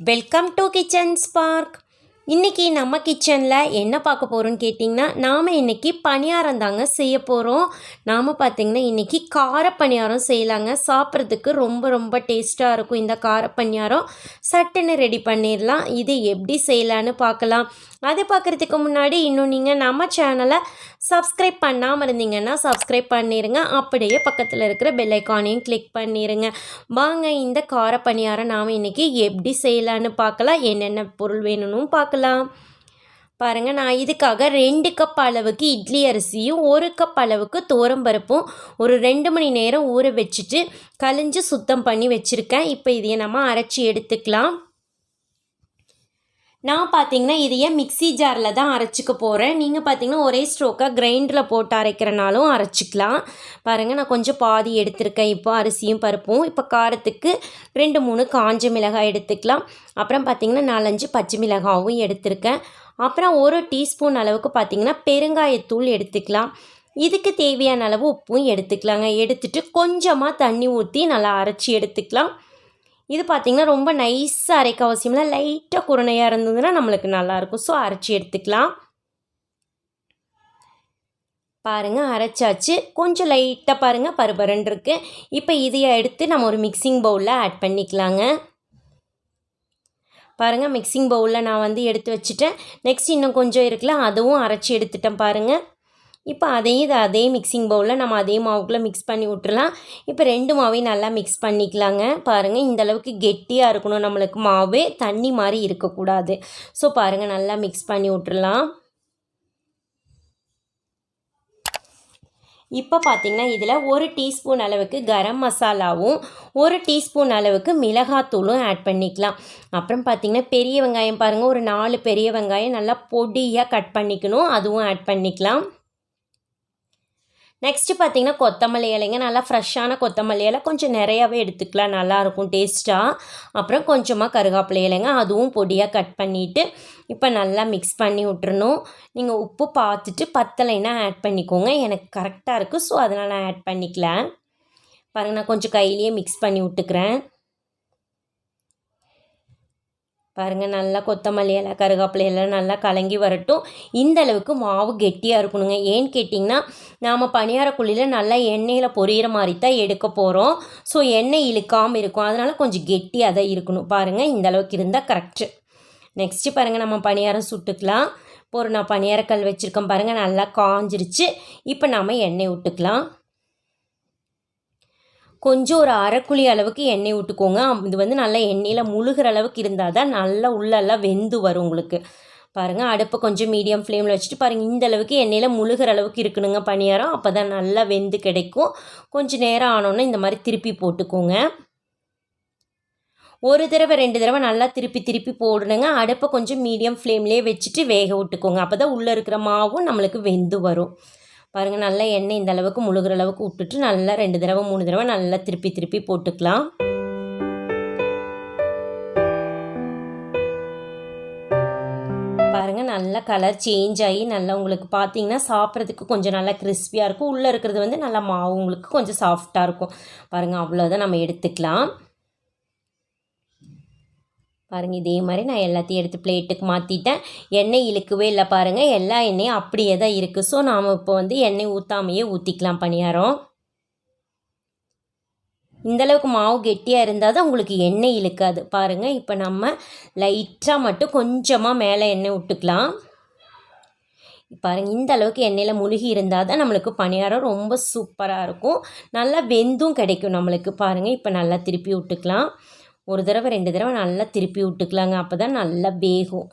Welcome to kitchen spark. இன்றைக்கி நம்ம கிச்சனில் என்ன பார்க்க போகிறோன்னு கேட்டிங்கன்னா, நாம் இன்றைக்கி பணியாரம் தாங்க செய்ய போகிறோம். நாம் பார்த்திங்கன்னா இன்றைக்கி கார பணியாரம் செய்யலாங்க. சாப்பிட்றதுக்கு ரொம்ப ரொம்ப டேஸ்ட்டாக இருக்கும் இந்த கார பணியாரம். சட்டுன்னு ரெடி பண்ணிடலாம். இது எப்படி செய்யலான்னு பார்க்கலாம். அது பார்க்குறதுக்கு முன்னாடி இன்னும் நீங்கள் நம்ம சேனலை சப்ஸ்கிரைப் பண்ணாமல் இருந்தீங்கன்னா சப்ஸ்கிரைப் பண்ணிடுங்க. அப்படியே பக்கத்தில் இருக்கிற பெல் ஐக்கானையும் கிளிக் பண்ணிடுங்க. வாங்க இந்த கார பணியாரம் நாம் இன்றைக்கி எப்படி செய்யலான்னு பார்க்கலாம். என்னென்ன பொருள் வேணும்னு பார்க்கலாம். பாருங்கள், நான் இதுக்காக 2 கப் அளவுக்கு இட்லி அரிசியும் 1 கப் அளவுக்கு துவரம்பருப்பும் ஒரு 2 மணி நேரம் ஊற வச்சுட்டு கழிஞ்சு சுத்தம் பண்ணி வச்சுருக்கேன். இப்போ இதையை நம்ம அரைச்சி எடுத்துக்கலாம். நான் பார்த்தீங்கன்னா இதையே மிக்ஸி ஜாரில் தான் அரைச்சிக்க போகிறேன். நீங்கள் பார்த்தீங்கன்னா ஒரே ஸ்ட்ரோக்காக கிரைண்டரில் போட்டு அரைக்கிறனாலும் அரைச்சிக்கலாம். பாருங்கள், நான் கொஞ்சம் பாதி எடுத்திருக்கேன். இப்போ அரிசியும் பருப்பும். இப்போ காரத்துக்கு 2-3 காஞ்ச மிளகாய் எடுத்துக்கலாம். அப்புறம் பார்த்திங்கன்னா 4-5 பச்சை மிளகாயும் எடுத்திருக்கேன். அப்புறம் 1 டீஸ்பூன் அளவுக்கு பார்த்திங்கன்னா பெருங்காயத்தூள் எடுத்துக்கலாம். இதுக்கு தேவையான அளவு உப்பும் எடுத்துக்கலாங்க. எடுத்துகிட்டு கொஞ்சமாக தண்ணி ஊற்றி நல்லா அரைச்சி எடுத்துக்கலாம். இது பார்த்திங்கன்னா ரொம்ப நைஸாக அரைக்க அவசியம்ல, லைட்டாக குருணையாக இருந்ததுன்னா நம்மளுக்கு நல்லாயிருக்கும். ஸோ அரைச்சி எடுத்துக்கலாம். பாருங்கள், அரைச்சாச்சு. கொஞ்சம் லைட்டாக பாருங்கள் பருபரன்னு இருக்குது. இப்போ இதையை எடுத்து நம்ம ஒரு மிக்சிங் பவுலில் ஆட் பண்ணிக்கலாங்க. பாருங்கள், மிக்சிங் பவுலில் நான் எடுத்து வச்சுட்டேன். நெக்ஸ்ட் இன்னும் கொஞ்சம் இருக்குல்ல, அதுவும் அரைச்சி எடுத்துட்டேன் பாருங்கள். இப்போ அதே மிக்சிங் பவுலில் நம்ம அதே மாவுக்குள்ளே மிக்ஸ் பண்ணி விட்டுறலாம். இப்போ 2 மாவையும் நல்லா மிக்ஸ் பண்ணிக்கலாங்க. பாருங்கள், இந்தளவுக்கு கெட்டியாக இருக்கணும் நம்மளுக்கு மாவு, தண்ணி மாதிரி இருக்கக்கூடாது. ஸோ பாருங்கள், நல்லா மிக்ஸ் பண்ணி விட்டுறலாம். இப்போ பார்த்திங்கன்னா இதில் 1 டீஸ்பூன் அளவுக்கு கரம் மசாலாவும் 1 டீஸ்பூன் அளவுக்கு மிளகாத்தூளும் ஆட் பண்ணிக்கலாம். அப்புறம் பார்த்திங்கன்னா பெரிய வெங்காயம் பாருங்கள், ஒரு 4 பெரிய வெங்காயம் நல்லா பொடியாக கட் பண்ணிக்கணும், அதுவும் ஆட் பண்ணிக்கலாம். நெக்ஸ்ட்டு பார்த்திங்கன்னா கொத்தமல்லி இலைங்க, நல்லா ஃப்ரெஷ்ஷான கொத்தமல்லி இலை கொஞ்சம் நிறையாவே எடுத்துக்கலாம், நல்லாயிருக்கும் டேஸ்ட்டாக. அப்புறம் கொஞ்சமாக கருவேப்பிலை இலைங்க, அதுவும் பொடியாக கட் பண்ணிவிட்டு இப்போ நல்லா மிக்ஸ் பண்ணி விட்டுறணும். நீங்கள் உப்பு பார்த்துட்டு பத்தலைன்னா ஆட் பண்ணிக்கோங்க. எனக்கு கரெக்டாக இருக்குது, ஸோ அதனால் நான் ஆட் பண்ணிக்கலாம். பாருங்கள், நான் கொஞ்சம் கையிலேயே மிக்ஸ் பண்ணி விட்டுக்கிறேன். பாருங்கள், நல்லா கொத்தமல்லி இலை கருவேப்பிலை எல்லாம் நல்லா கலங்கி வரட்டும். இந்த அளவுக்கு மாவு கெட்டியாக இருக்கணுங்க. ஏன்னு கேட்டிங்கன்னா நாம் பணியாரக்குழியில் நல்லா எண்ணெயில் பொரியிற மாதிரி தான் எடுக்க போகிறோம். ஸோ எண்ணெய் இழுக்காமல் இருக்கும், அதனால் கொஞ்சம் கெட்டியாக தான் இருக்கணும். பாருங்கள், இந்த அளவுக்கு இருந்தால் கரெக்டு. நெக்ஸ்ட்டு பாருங்கள், நம்ம பணியாரம் சுட்டுக்கலாம். இப்போ நான் பணியாரக்கல் வச்சுருக்கேன் பாருங்கள், நல்லா காஞ்சிருச்சு. இப்போ நாம் எண்ணெய் விட்டுக்கலாம். கொஞ்சம் ஒரு அரைக்குழி அளவுக்கு எண்ணெய் விட்டுக்கோங்க. இது நல்லா எண்ணெயில் முழுகிற அளவுக்கு இருந்தால் தான் நல்லா உள்ளெல்லாம் வெந்து வரும் உங்களுக்கு. பாருங்கள், அடுப்பை கொஞ்சம் மீடியம் ஃப்ளேமில் வச்சுட்டு பாருங்கள், இந்த அளவுக்கு எண்ணெயில் முழுகிற அளவுக்கு இருக்கணுங்க பணியாரம். அப்போ தான் நல்லா வெந்து கிடைக்கும். கொஞ்சம் நேரம் ஆனோன்னா இந்த மாதிரி திருப்பி போட்டுக்கோங்க. ஒரு தடவை 2 தடவை நல்லா திருப்பி போடணுங்க. அடுப்பை கொஞ்சம் மீடியம் ஃப்ளேம்லேயே வச்சுட்டு வேக விட்டுக்கோங்க. அப்போ தான் உள்ளே இருக்கிற மாவும் நம்மளுக்கு வெந்து வரும். பாருங்கள், நல்லா எண்ணெய் இந்த அளவுக்கு முழுகிற அளவுக்கு விட்டுட்டு நல்லா 2 தடவை 3 தடவை நல்லா திருப்பி போட்டுக்கலாம். பாருங்கள், நல்லா கலர் சேஞ்ச் ஆகி நல்லா உங்களுக்கு பார்த்தீங்கன்னா சாப்பிட்றதுக்கு கொஞ்சம் நல்லா கிறிஸ்பியாக இருக்கும். உள்ளே இருக்கிறது நல்லா மாவு உங்களுக்கு கொஞ்சம் சாஃப்டாக இருக்கும். பாருங்கள், அவ்வளோதான் நம்ம எடுத்துக்கலாம். பாருங்கள், இதே மாதிரி நான் எல்லாத்தையும் எடுத்து பிளேட்டுக்கு மாற்றிட்டேன். எண்ணெய் இழுக்கவே இல்லை பாருங்கள், எல்லா எண்ணெயும் அப்படியே தான் இருக்குது. ஸோ நாம் இப்போ எண்ணெய் ஊற்றாமையே ஊற்றிக்கலாம் பணியாரம். இந்தளவுக்கு மாவு கெட்டியாக இருந்தால் தான் உங்களுக்கு எண்ணெய் இழுக்காது. பாருங்கள், இப்போ நம்ம லைட்டாக மட்டும் கொஞ்சமாக மேலே எண்ணெய் விட்டுக்கலாம். பாருங்கள், இந்த அளவுக்கு எண்ணெயில் முழுகி இருந்தால் தான் நம்மளுக்கு பணியாரம் ரொம்ப சூப்பராக இருக்கும். நல்லா வெந்தும் கிடைக்கும் நம்மளுக்கு. பாருங்கள், இப்போ நல்லா திருப்பி விட்டுக்கலாம். ஒரு தடவை 2 தடவை நல்லா திருப்பி விட்டுக்கலாங்க. அப்போ தான் நல்லா வேகும்.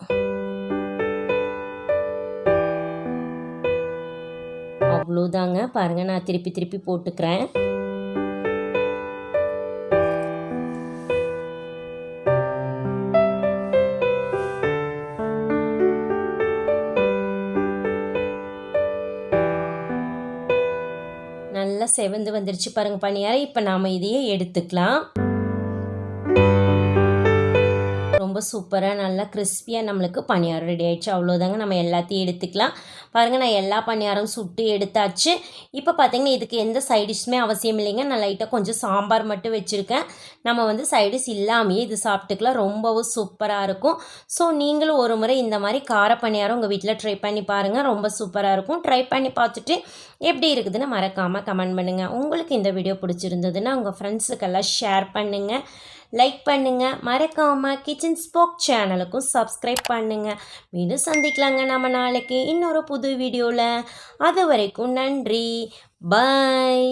அவ்வளோதாங்க. பாருங்கள், நான் திருப்பி போட்டுக்கிறேன். நல்லா செவந்து வந்துருச்சு பாருங்கள் பணியாரம். இப்போ நாம் இதையே எடுத்துக்கலாம். ரொம்ப சூப்பராக நல்லா கிறிஸ்பியாக நம்மளுக்கு பணியாரம் ரெடி ஆகிடுச்சு. அவ்வளோதாங்க, நம்ம எல்லாத்தையும் எடுத்துக்கலாம். பாருங்கள், நான் எல்லா பணியாரம் சுட்டு எடுத்தாச்சு. இப்போ பார்த்திங்கன்னா இதுக்கு எந்த சைடிஷ்மே அவசியம் இல்லைங்க. நான் லைட்டாக கொஞ்சம் சாம்பார் மட்டும் வச்சுருக்கேன். நம்ம வந்து சைடிஷ் இல்லாமையே இது சாப்பிட்டுக்கலாம். ரொம்பவும் சூப்பராக இருக்கும். ஸோ நீங்களும் ஒரு முறை இந்த மாதிரி கார பணியாரம் உங்கள் வீட்டில் ட்ரை பண்ணி பாருங்கள். ரொம்ப சூப்பராக இருக்கும். ட்ரை பண்ணி பார்த்துட்டு எப்படி இருக்குதுன்னு மறக்காமல் கமெண்ட் பண்ணுங்கள். உங்களுக்கு இந்த வீடியோ பிடிச்சிருந்ததுன்னா உங்கள் ஃப்ரெண்ட்ஸுக்கெல்லாம் ஷேர் பண்ணுங்கள், லைக் பண்ணுங்கள். மறக்காமல் கிச்சன் ஸ்பார்க் சேனலுக்கும் சப்ஸ்கிரைப் பண்ணுங்கள். மீண்டும் சந்திக்கலாங்க நம்ம நாளைக்கு இன்னொரு புது வீடியோவில். அது வரைக்கும் நன்றி. பாய்.